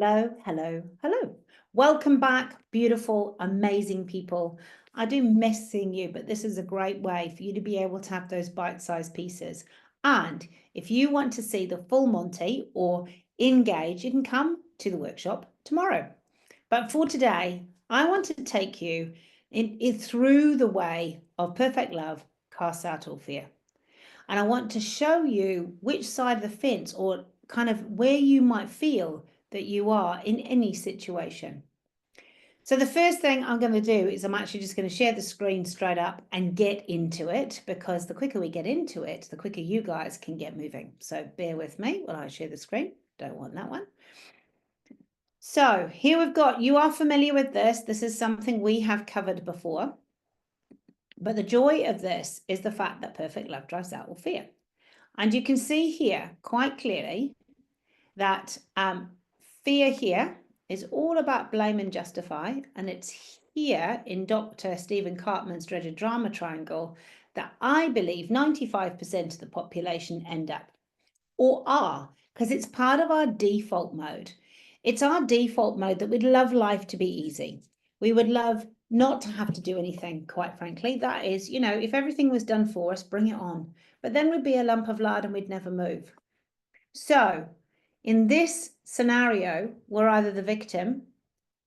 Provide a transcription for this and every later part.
Hello, hello, hello. Welcome back, beautiful, amazing people. I do miss seeing you, but this is a great way for you to be able to have those bite-sized pieces. And if you want to see the full Monty or engage, you can come to the workshop tomorrow. But for today, I want to take you through the way of perfect love casts out all fear. And I want to show you which side of the fence or kind of where you might feel that you are in any situation. So the first thing I'm going to do is I'm actually just going to share the screen straight up and get into it, because the quicker we get into it, the quicker you guys can get moving. So bear with me while I share the screen. Don't want that one. So here we've got, you are familiar with this. This is something we have covered before. But the joy of this is the fact that perfect love drives out all fear. And you can see here quite clearly that fear here is all about blame and justify. And it's here in Dr. Stephen Cartman's dreaded drama triangle that I believe 95% of the population end up or are, because it's part of our default mode. It's our default mode that we'd love life to be easy. We would love not to have to do anything, quite frankly. That is, you know, if everything was done for us, bring it on. But then we'd be a lump of lard and we'd never move. So in this scenario, we're either the victim,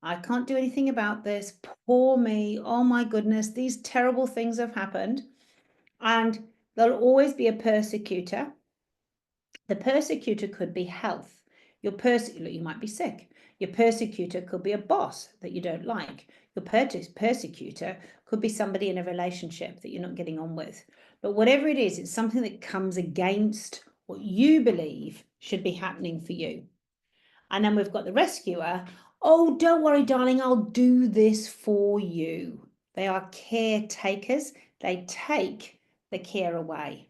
I can't do anything about this, poor me, oh my goodness, these terrible things have happened. And there'll always be a persecutor. The persecutor could be health. You might be sick. Your persecutor could be a boss that you don't like. Your persecutor could be somebody in a relationship that you're not getting on with. But whatever it is, it's something that comes against what you believe should be happening for you. And then we've got the rescuer. Oh, don't worry, darling, I'll do this for you. They are caretakers. They take the care away.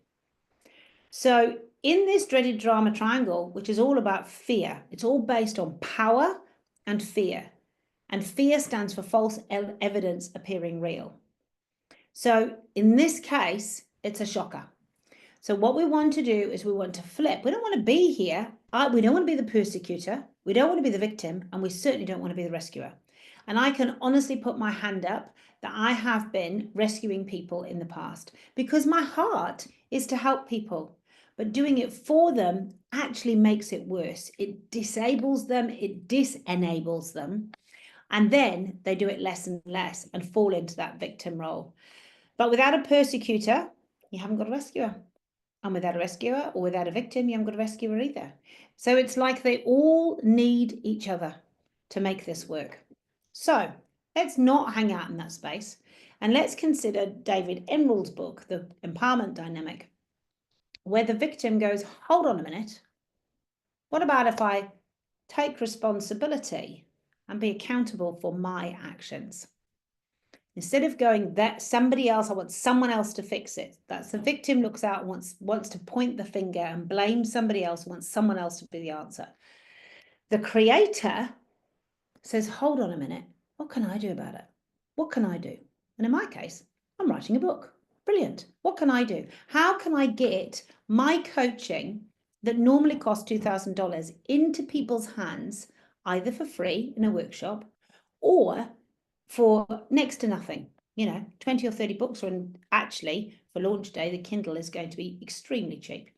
So in this dreaded drama triangle, which is all about fear, it's all based on power and fear. And fear stands for false evidence appearing real. So in this case, it's a shocker. So what we want to do is we want to flip. We don't want to be here. We don't want to be the persecutor. We don't want to be the victim. And we certainly don't want to be the rescuer. And I can honestly put my hand up that I have been rescuing people in the past, because my heart is to help people. But doing it for them actually makes it worse. It disables them. It disenables them. And then they do it less and less and fall into that victim role. But without a persecutor, you haven't got a rescuer. And without a rescuer or without a victim, you haven't got a rescuer either. So it's like they all need each other to make this work. So let's not hang out in that space. And let's consider David Emerald's book, The Empowerment Dynamic, where the victim goes, hold on a minute. What about if I take responsibility and be accountable for my actions? Instead of going that somebody else, I want someone else to fix it. That's the victim looks out and wants to point the finger and blame somebody else, wants someone else to be the answer. The creator says, hold on a minute, what can I do about it? What can I do? And in my case, I'm writing a book. Brilliant. What can I do? How can I get my coaching that normally costs $2,000 into people's hands, either for free in a workshop or for next to nothing, 20 or 30 books, or actually for launch day, the Kindle is going to be extremely cheap,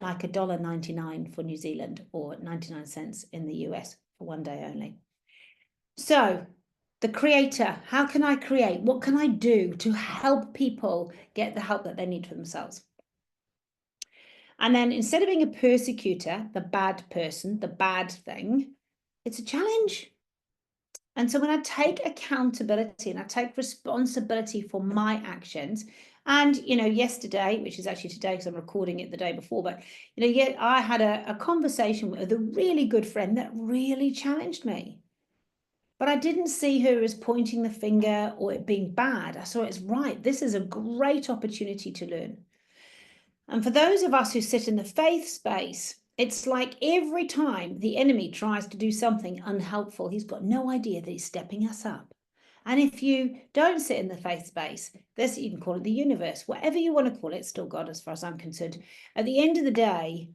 like $1.99 for New Zealand or 99 cents in the US for one day only. So the creator, how can I create? What can I do to help people get the help that they need for themselves? And then instead of being a persecutor, the bad person, the bad thing, it's a challenge. And so when I take accountability and I take responsibility for my actions, and, yesterday, which is actually today because I'm recording it the day before, but, I had a conversation with a really good friend that really challenged me. But I didn't see her as pointing the finger or it being bad. I saw it as right. This is a great opportunity to learn. And for those of us who sit in the faith space, it's like every time the enemy tries to do something unhelpful, he's got no idea that he's stepping us up. And if you don't sit in the faith space, you can call it the universe, whatever you want to call it, still God as far as I'm concerned. At the end of the day,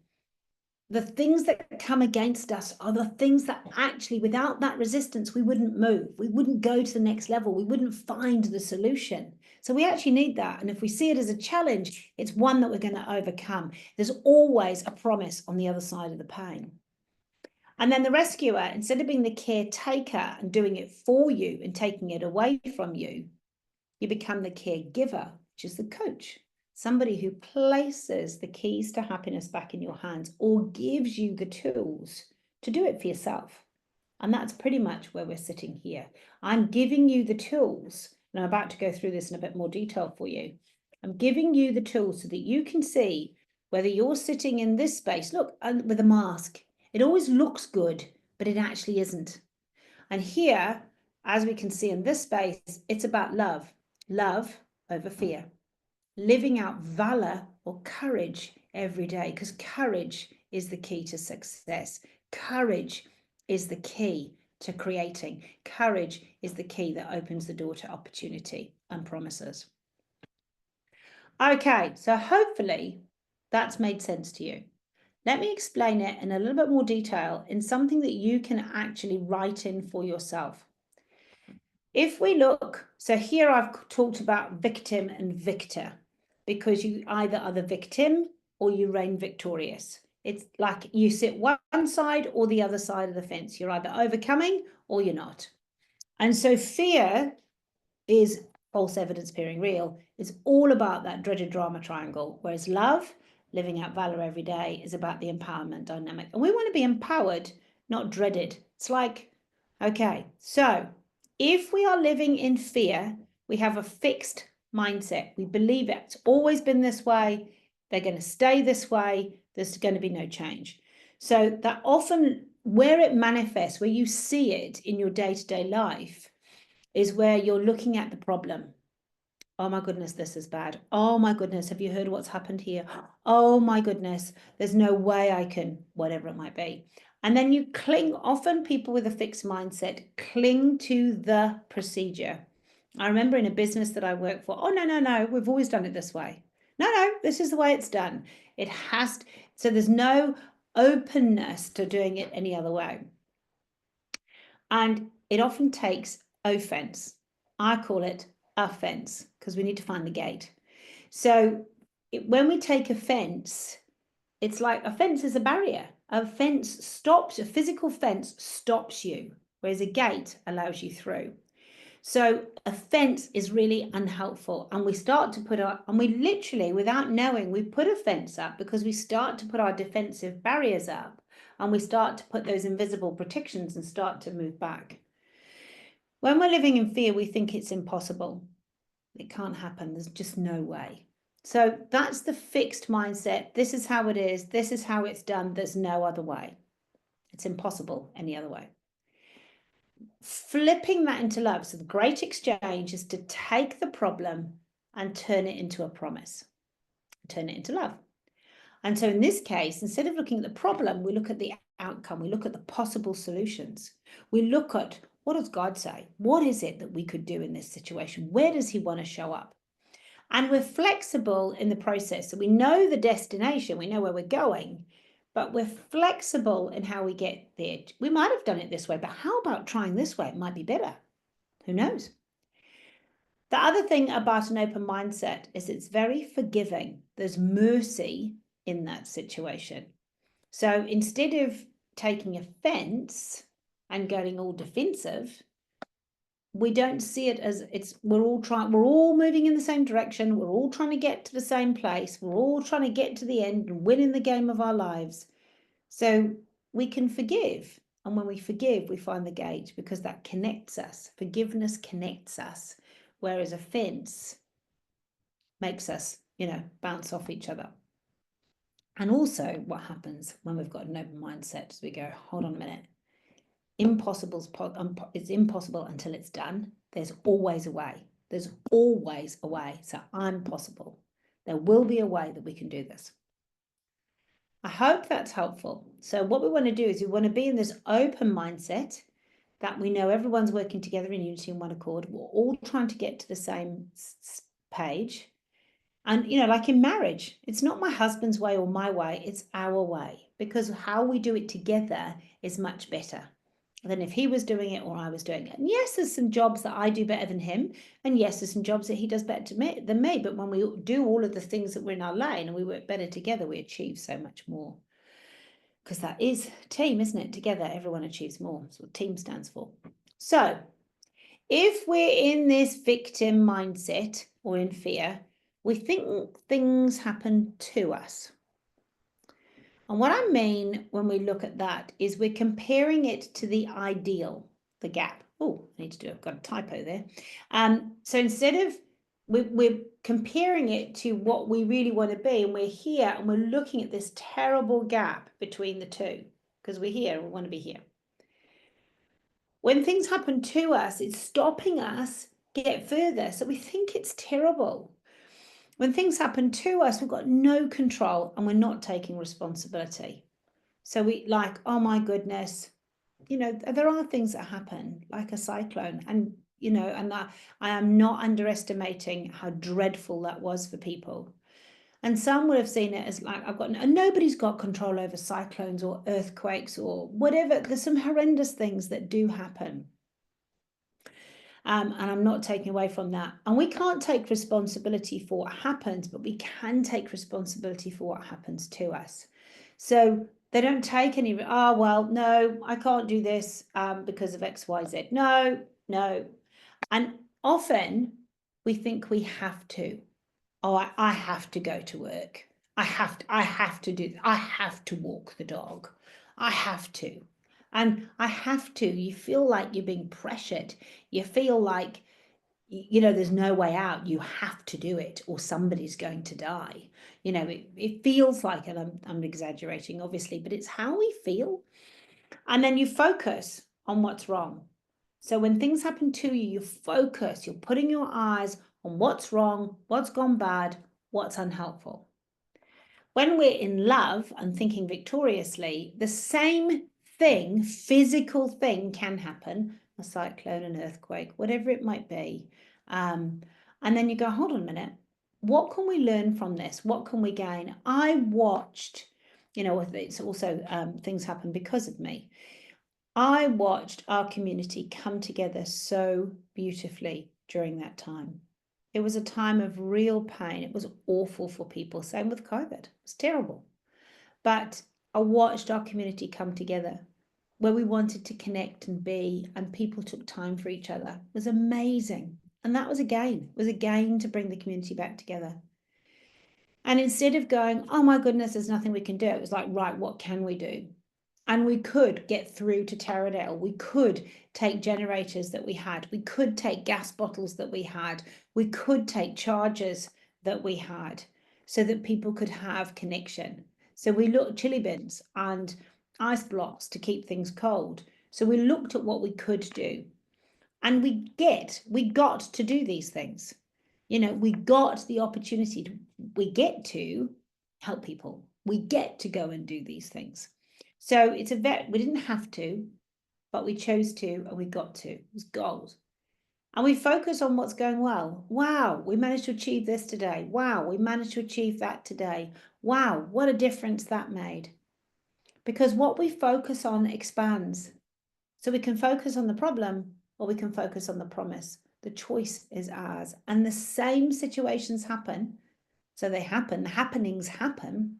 the things that come against us are the things that actually, without that resistance, we wouldn't move. We wouldn't go to the next level. We wouldn't find the solution. So we actually need that. And if we see it as a challenge, it's one that we're going to overcome. There's always a promise on the other side of the pain. And then the rescuer, instead of being the caretaker and doing it for you and taking it away from you, you become the caregiver, which is the coach. Somebody who places the keys to happiness back in your hands or gives you the tools to do it for yourself. And that's pretty much where we're sitting here. I'm giving you the tools, and I'm about to go through this in a bit more detail for you. I'm giving you the tools so that you can see whether you're sitting in this space. Look, with a mask, it always looks good, but it actually isn't. And here, as we can see in this space, it's about love. Love over fear. Living out valor or courage every day, because courage is the key to success. Courage is the key to creating. Courage is the key that opens the door to opportunity and promises. Okay, so hopefully that's made sense to you. Let me explain it in a little bit more detail in something that you can actually write in for yourself. If we look, so here I've talked about victim and victor, because you either are the victim or you reign victorious. It's like you sit one side or the other side of the fence. You're either overcoming or you're not. And so fear is false evidence appearing real. It's all about that dreaded drama triangle, whereas love, living out valor every day, is about the empowerment dynamic. And we want to be empowered, not dreaded. It's like, okay, so if we are living in fear, we have a fixed mindset. We believe it. It's always been this way. They're going to stay this way. There's going to be no change. So that often where it manifests, where you see it in your day-to-day life, is where you're looking at the problem. Oh my goodness, this is bad. Oh my goodness, have you heard what's happened here? Oh my goodness, there's no way I can, whatever it might be. And then you cling, often people with a fixed mindset cling to the procedure. I remember in a business that I work for, oh, no, we've always done it this way. No, this is the way it's done. It has to, so there's no openness to doing it any other way. And it often takes offense. I call it offense because we need to find the gate. So when we take offense, it's like a fence is a barrier. A fence stops, a physical fence stops you, whereas a gate allows you through. So a fence is really unhelpful. And we start to put our, and we literally, without knowing, we put a fence up because we start to put our defensive barriers up and we start to put those invisible protections and start to move back. When we're living in fear, we think it's impossible. It can't happen. There's just no way. So that's the fixed mindset. This is how it is. This is how it's done. There's no other way. It's impossible any other way. Flipping that into love. So the great exchange is to take the problem and turn it into a promise. Turn it into love. And so in this case, instead of looking at the problem, we look at the outcome. We look at the possible solutions. We look at, what does God say? What is it that we could do in this situation? Where does he want to show up? And we're flexible in the process. So we know the destination, we know where we're going, but we're flexible in how we get there. We might have done it this way, but how about trying this way? It might be better. Who knows? The other thing about an open mindset is it's very forgiving. There's mercy in that situation. So instead of taking offense and getting all defensive, we don't see it as we're all moving in the same direction. We're all trying to get to the same place. We're all trying to get to the end and win in the game of our lives. So we can forgive. And when we forgive, we find the gate because that connects us. Forgiveness connects us. Whereas offense makes us, bounce off each other. And also what happens when we've got an open mindset is we go, hold on a minute. It's impossible until it's done. There's always a way. There's always a way. So I'm possible. There will be a way that we can do this. I hope that's helpful. So what we want to do is we want to be in this open mindset that we know everyone's working together in unity and one accord. We're all trying to get to the same page. And, like in marriage, it's not my husband's way or my way, it's our way. because how we do it together is much better than if he was doing it or I was doing it. And yes, there's some jobs that I do better than him. And yes, there's some jobs that he does better than me. But when we do all of the things that we're in our lane and we work better together, we achieve so much more. Because that is team, isn't it? Together, everyone achieves more. That's what team stands for. So if we're in this victim mindset or in fear, we think things happen to us. And what I mean when we look at that is we're comparing it to the ideal, the gap. Oh, I need to do, I've got a typo there. So instead of, we're comparing it to what we really want to be, and we're here and we're looking at this terrible gap between the two, because we're here and we want to be here. When things happen to us, it's stopping us get further. So we think it's terrible. When things happen to us, we've got no control and we're not taking responsibility. So we like, oh my goodness, you know, there are things that happen like a cyclone, and, you know, and I am not underestimating how dreadful that was for people. And some would have seen it as like, nobody's got control over cyclones or earthquakes or whatever. There's some horrendous things that do happen. And I'm not taking away from that. And we can't take responsibility for what happens, but we can take responsibility for what happens to us. So they don't take any, oh, well, no, I can't do this because of X, Y, Z. No. And often we think we have to. Oh, I have to go to work. I have to do, I have to walk the dog. I have to. And I have to, you feel like you're being pressured. You feel like, you know, there's no way out. You have to do it or somebody's going to die. You know, it feels like, and I'm exaggerating, obviously, but it's how we feel. And then you focus on what's wrong. So when things happen to you, you focus, you're putting your eyes on what's wrong, what's gone bad, what's unhelpful. When we're in love and thinking victoriously, the same thing, physical thing, can happen, a cyclone, an earthquake, whatever it might be. And then you go, hold on a minute, what can we learn from this? What can we gain? I watched, you know, it's also things happen because of me. I watched our community come together so beautifully during that time. It was a time of real pain. It was awful for people. Same with COVID. It was terrible. But I watched our community come together where we wanted to connect and be, and people took time for each other. It was amazing. And that was a gain. It was a gain to bring the community back together. And instead of going, oh my goodness, there's nothing we can do, it was like, right, what can we do? And we could get through to Taradale. We could take generators that we had. We could take gas bottles that we had. We could take chargers that we had so that people could have connection. So we looked at chili bins and ice blocks to keep things cold. So we looked at what we could do. And we got to do these things. You know, we got the opportunity we get to help people. We get to go and do these things. So it's we didn't have to, but we chose to and we got to. It was gold. And we focus on what's going well. Wow, we managed to achieve this today. Wow, we managed to achieve that today. Wow, what a difference that made. Because what we focus on expands. So we can focus on the problem or we can focus on the promise. The choice is ours. And the same situations happen. So they happen, the happenings happen.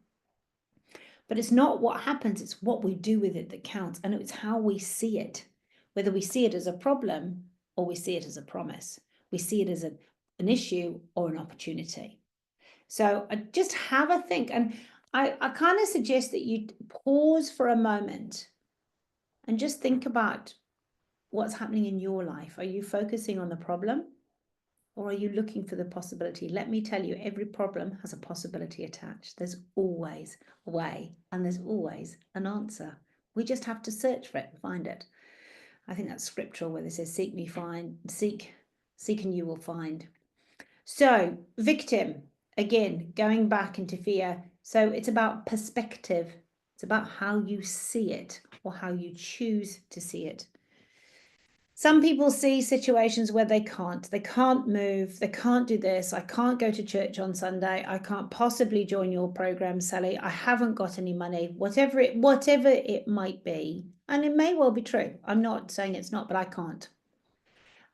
But it's not what happens, it's what we do with it that counts. And it's how we see it, whether we see it as a problem or we see it as a promise. We see it as an issue or an opportunity. So just have a think. And I kind of suggest that you pause for a moment and just think about what's happening in your life. Are you focusing on the problem or are you looking for the possibility? Let me tell you, every problem has a possibility attached. There's always a way and there's always an answer. We just have to search for it and find it. I think that's scriptural where they say, seek and you will find. So victim, again, going back into fear. So it's about perspective. It's about how you see it or how you choose to see it. Some people see situations where they can't move, they can't do this, I can't go to church on Sunday, I can't possibly join your program, Sally, I haven't got any money, whatever it might be. And it may well be true. I'm not saying it's not, but I can't.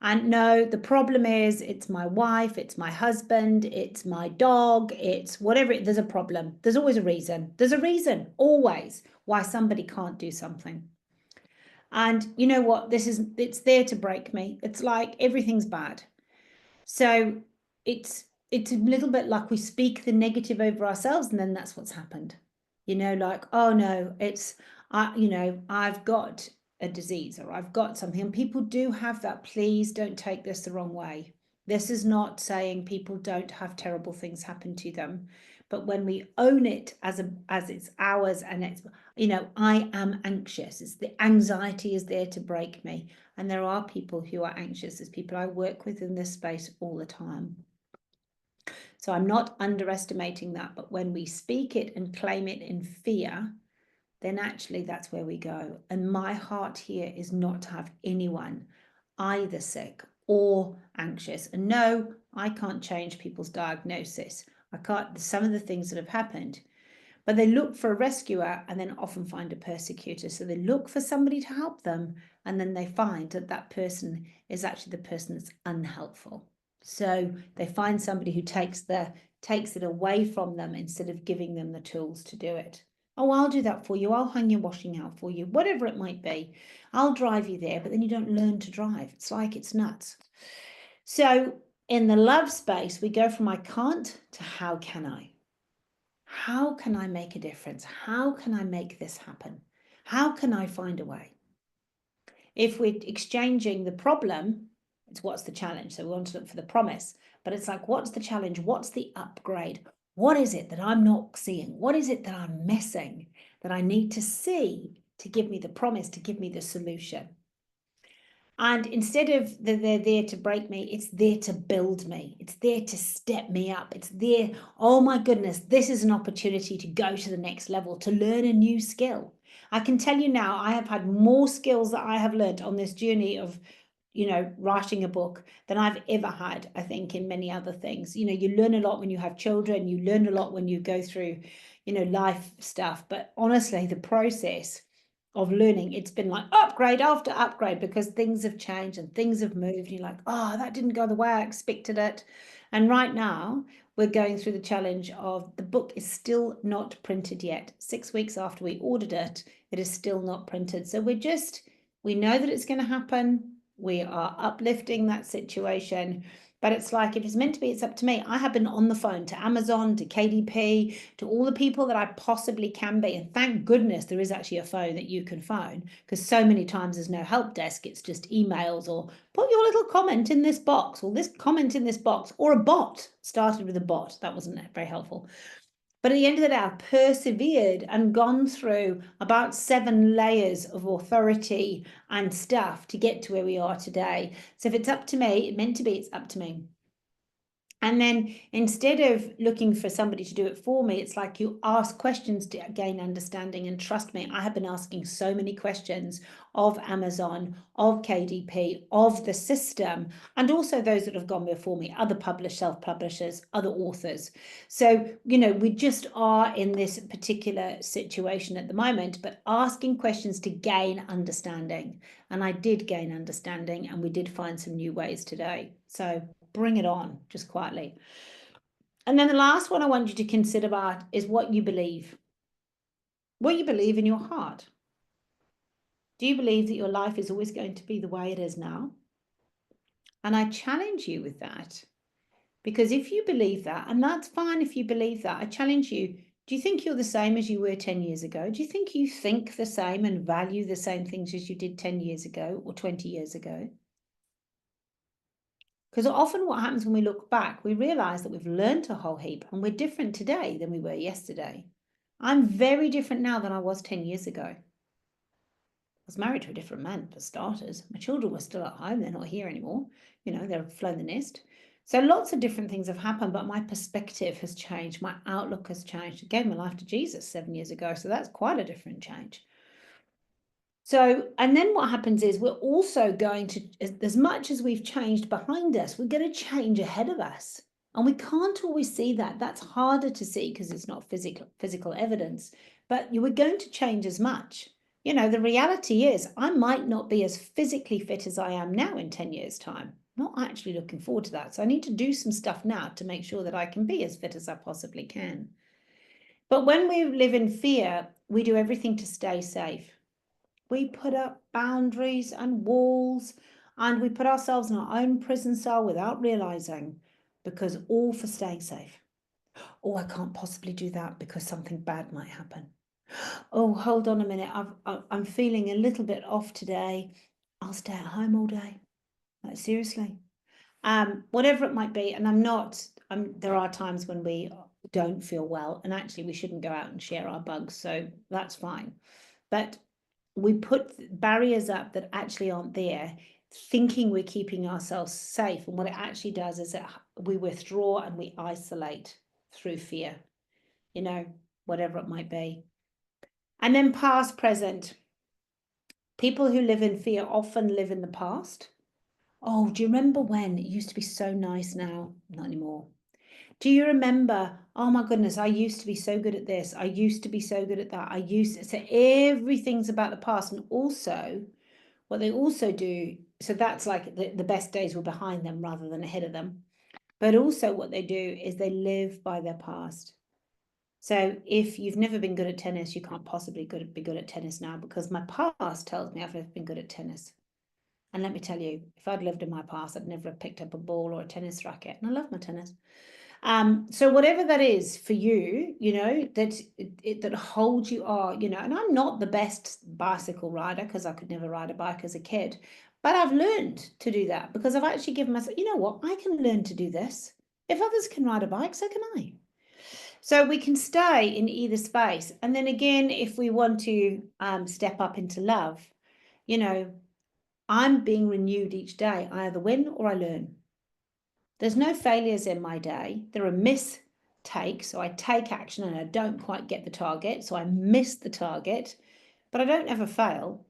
And no, the problem is it's my wife, it's my husband, it's my dog, it's whatever, there's a problem. There's always a reason. There's a reason, always, why somebody can't do something. And you know what? It's there to break me. It's like everything's bad. So it's a little bit like we speak the negative over ourselves, and then that's what's happened. You know, like, oh no, I've got a disease or I've got something. And people do have that. Please don't take this the wrong way. This is not saying people don't have terrible things happen to them. But when we own it as it's ours and it's, I am anxious. It's the anxiety is there to break me. And there are people who are anxious. There's people I work with in this space all the time. So I'm not underestimating that. But when we speak it and claim it in fear, then actually that's where we go. And my heart here is not to have anyone either sick or anxious. And no, I can't change people's diagnosis. I can't, some of the things that have happened, but they look for a rescuer and then often find a persecutor. So they look for somebody to help them, and then they find that that person is actually the person that's unhelpful. So they find somebody who takes it away from them instead of giving them the tools to do it. Oh, I'll do that for you. I'll hang your washing out for you, whatever it might be. I'll drive you there, but then you don't learn to drive. It's like it's nuts. So in the love space, we go from I can't to how can I? How can I make a difference? How can I make this happen? How can I find a way? If we're exchanging the problem, it's what's the challenge? So we want to look for the promise, but it's like, what's the challenge? What's the upgrade? What is it that I'm not seeing? What is it that I'm missing that I need to see to give me the promise, to give me the solution? And instead of they're there to break me, it's there to build me. It's there to step me up. It's there, oh my goodness, this is an opportunity to go to the next level, to learn a new skill. I can tell you now, I have had more skills that I have learned on this journey of, writing a book than I've ever had, I think, in many other things. You learn a lot when you have children, you learn a lot when you go through, life stuff. But honestly, the process of learning, it's been like upgrade after upgrade because things have changed and things have moved. You're like, oh, that didn't go the way I expected it. And right now we're going through the challenge of the book is still not printed yet. 6 weeks after we ordered it, it is still not printed. So we know that it's going to happen. We are uplifting that situation. But it's like, if it's meant to be, it's up to me. I have been on the phone to Amazon, to KDP, to all the people that I possibly can be. And thank goodness there is actually a phone that you can phone, because so many times there's no help desk. It's just emails or put your little comment in this box or this comment in this box, or a bot. Started with a bot. That wasn't very helpful. But at the end of the day, I've persevered and gone through about 7 layers of authority and stuff to get to where we are today. So if it's up to me, it meant to be, it's up to me. And then instead of looking for somebody to do it for me, it's like you ask questions to gain understanding. And trust me, I have been asking so many questions of Amazon, of KDP, of the system, and also those that have gone before me, other publishers, self-publishers, other authors. So, we just are in this particular situation at the moment, but asking questions to gain understanding. And I did gain understanding, and we did find some new ways today. So bring it on, just quietly. And then the last one I want you to consider about is what you believe. What you believe in your heart. Do you believe that your life is always going to be the way it is now? And I challenge you with that, because if you believe that, and that's fine if you believe that, I challenge you, do you think you're the same as you were 10 years ago? Do you think you think the same and value the same things as you did 10 years ago or 20 years ago? Because often what happens when we look back, we realize that we've learned a whole heap and we're different today than we were yesterday. I'm very different now than I was 10 years ago. I was married to a different man, for starters. My children were still at home. They're not here anymore. They've flown the nest. So lots of different things have happened, but my perspective has changed. My outlook has changed. I gave my life to Jesus 7 years ago, so that's quite a different change. So, and then what happens is we're also going to, as much as we've changed behind us, we're going to change ahead of us. And we can't always see that. That's harder to see because it's not physical evidence. But you were going to change as much. You know, the reality is I might not be as physically fit as I am now in 10 years' time. I'm not actually looking forward to that. So I need to do some stuff now to make sure that I can be as fit as I possibly can. But when we live in fear, we do everything to stay safe. We put up boundaries and walls, and we put ourselves in our own prison cell without realizing, because all for staying safe. Oh, I can't possibly do that because something bad might happen. Oh, hold on a minute. I'm feeling a little bit off today. I'll stay at home all day. Like, seriously. Whatever it might be. And there are times when we don't feel well, and actually we shouldn't go out and share our bugs. So that's fine. But we put barriers up that actually aren't there, thinking we're keeping ourselves safe. And what it actually does is that we withdraw and we isolate through fear, you know, whatever it might be. And then past, present. People who live in fear often live in the past. Oh, do you remember when it used to be so nice? Now, not anymore. Do you remember? Oh my goodness, I used to be so good at this. I used to be so good at that. So everything's about the past. And also, what they also do, so that's like the best days were behind them rather than ahead of them. But also what they do is they live by their past. So if you've never been good at tennis, you can't possibly be good at tennis now, because my past tells me I've never been good at tennis. And let me tell you, if I'd lived in my past, I'd never have picked up a ball or a tennis racket. And I love my tennis. So whatever that is for you, you know, that holds you are, you know, and I'm not the best bicycle rider because I could never ride a bike as a kid, but I've learned to do that because I've actually given myself, you know what, I can learn to do this. If others can ride a bike, so can I. So we can stay in either space. And then again, if we want to step up into love, you know, I'm being renewed each day. I either win or I learn. There's no failures in my day. There are mistakes. So I take action and I don't quite get the target. So I miss the target, but I don't ever fail.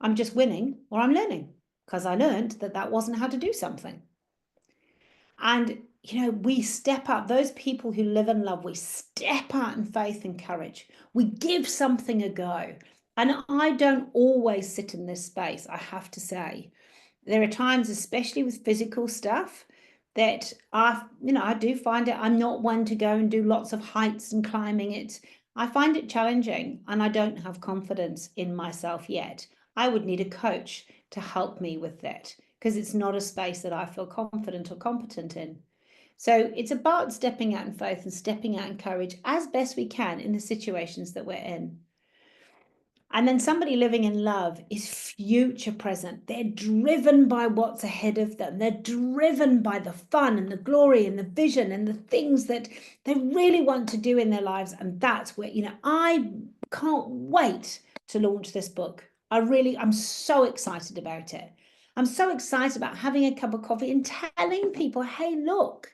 I'm just winning or I'm learning because I learned that that wasn't how to do something. And, you know, we step up. Those people who live in love, we step out in faith and courage. We give something a go. And I don't always sit in this space, I have to say. There are times, especially with physical stuff, that I do find it, I'm not one to go and do lots of heights and climbing it. I find it challenging and I don't have confidence in myself yet. I would need a coach to help me with that because it's not a space that I feel confident or competent in. So it's about stepping out in faith and stepping out in courage as best we can in the situations that we're in. And then somebody living in love is future present. They're driven by what's ahead of them. They're driven by the fun and the glory and the vision and the things that they really want to do in their lives. And that's where, you know, I can't wait to launch this book. I'm so excited about it. I'm so excited about having a cup of coffee and telling people, hey, look,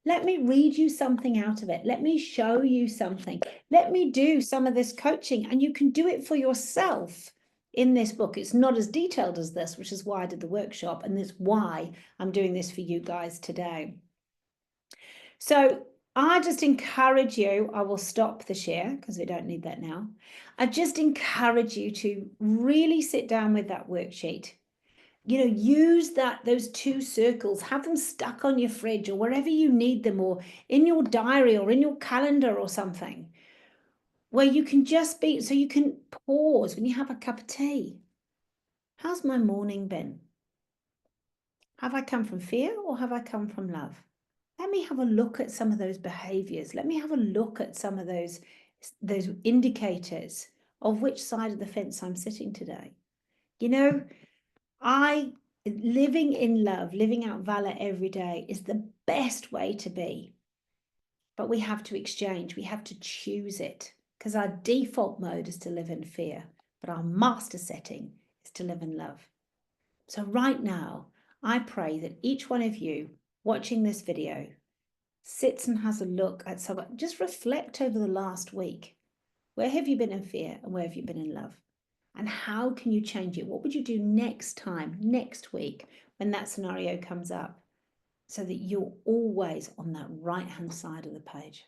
let me read you something out of it. Let me show you something. Let me do some of this coaching, and you can do it for yourself in this book. It's not as detailed as this, which is why I did the workshop, and that's why I'm doing this for you guys today. So I just encourage you, I will stop the share because we don't need that now. I just encourage you to really sit down with that worksheet. You know, use those two circles, have them stuck on your fridge or wherever you need them, or in your diary or in your calendar or something, where you can just be, so you can pause when you have a cup of tea. How's my morning been? Have I come from fear or have I come from love? Let me have a look at some of those behaviors. Let me have a look at some of those indicators of which side of the fence I'm sitting today. You know, living in love, living out valor every day is the best way to be. But we have to exchange, we have to choose it, because our default mode is to live in fear, but our master setting is to live in love. So right now, I pray that each one of you watching this video sits and has a look at just reflect over the last week. Where have you been in fear and where have you been in love? And how can you change it? What would you do next time, next week, when that scenario comes up, so that you're always on that right-hand side of the page?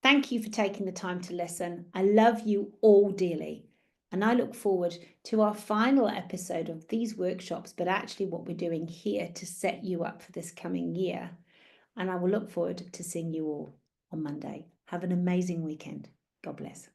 Thank you for taking the time to listen. I love you all dearly. And I look forward to our final episode of these workshops, but actually what we're doing here to set you up for this coming year. And I will look forward to seeing you all on Monday. Have an amazing weekend. God bless.